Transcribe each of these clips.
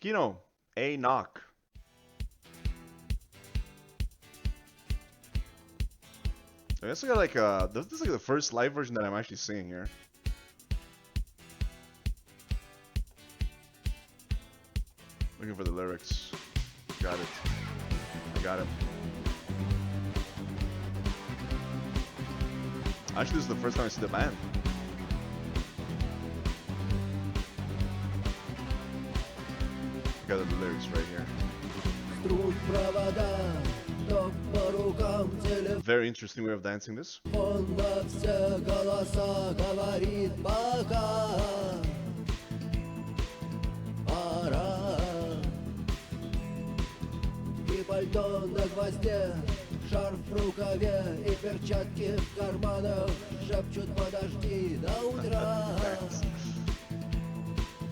Kino, a knock. I guess I got like this is like the first live version that I'm actually seeing here. Looking for the lyrics. Got it. I got it. Actually, this is the first time I see the band. I got the lyrics right here. Very interesting way of dancing this. Пальто на гвозде, шарф в рукаве и перчатки в карманах шепчут подожди до утра,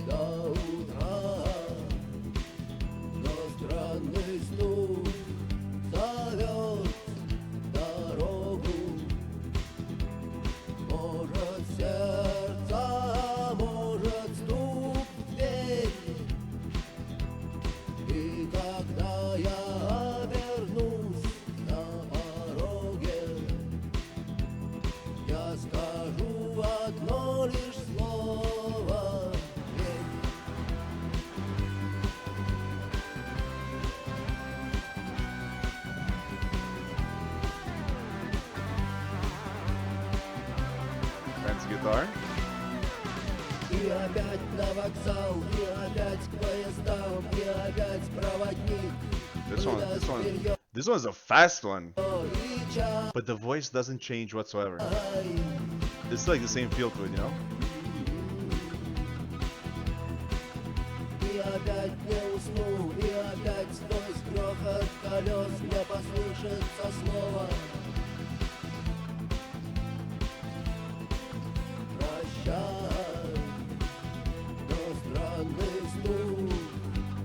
до утра. Но странный стук зовет дорогу, может сердце, может стук в дверь. И когда я вернусь на пороге, я скажу одно лишь слово «Верь». Fancy guitar. И опять на вокзал, и опять к поездам, и опять проводник. This one's a fast one, but the voice doesn't change whatsoever. It's like the same feel to it, you know? И опять не усну, и опять сквозь грохот колес мне послышится слово. Прощай, но странный стук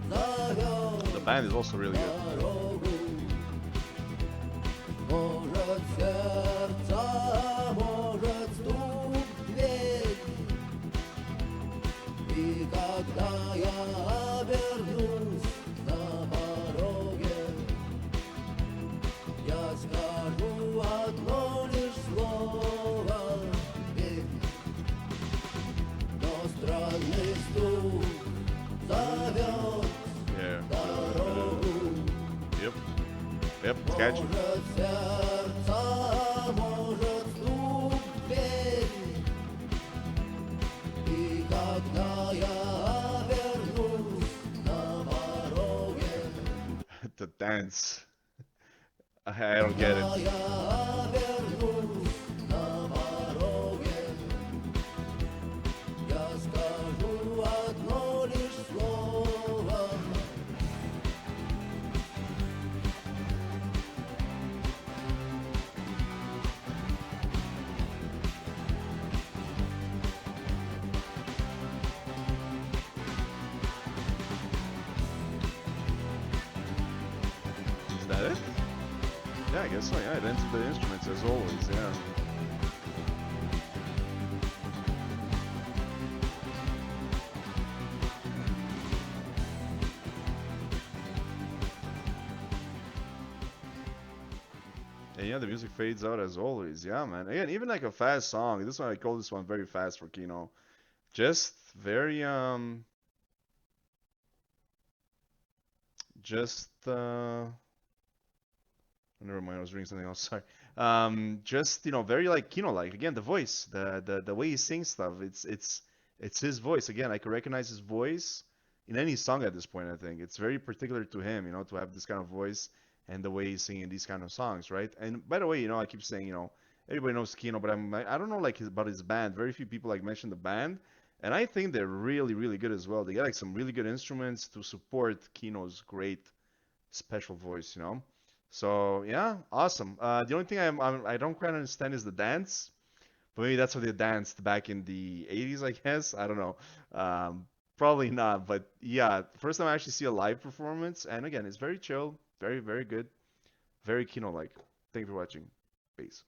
зовет. The band is also really good. Может сердце, может стук в дверь. И когда я обернусь на пороге, я скажу одно лишь слово «Верь». Но странный стук зовет дорогу. Yep. Yep, it's catchy. Может сердце, может стук в дверь. И когда я вернусь на пороге, The dance. I don't get it. я вернусь на пороге, я скажу одно лишь слово. Is that it? Yeah, I guess so. Yeah, it ends with the instruments as always. Yeah. And yeah, the music fades out as always. Yeah, man. Again, even like a fast song. This one I call this one very fast for Kino. Just very just never mind, I was reading something else. Sorry. Just very like Kino like. Again, the voice, the way he sings stuff. It's his voice. Again, I can recognize his voice in any song at this point. I think it's very particular to him, to have this kind of voice and the way he's singing these kind of songs, right? And by the way, I keep saying, everybody knows Kino, but I don't know like about his band. Very few people like mention the band, and I think they're really really good as well. They got like some really good instruments to support Kino's great special voice. So yeah, awesome. The only thing I don't quite understand is the dance, but maybe that's how they danced back in the 80s, I guess. I don't know. Probably not, but yeah, first time I actually see a live performance, and again, it's very chill, very very good, very Kino like. Thank you for watching. Peace.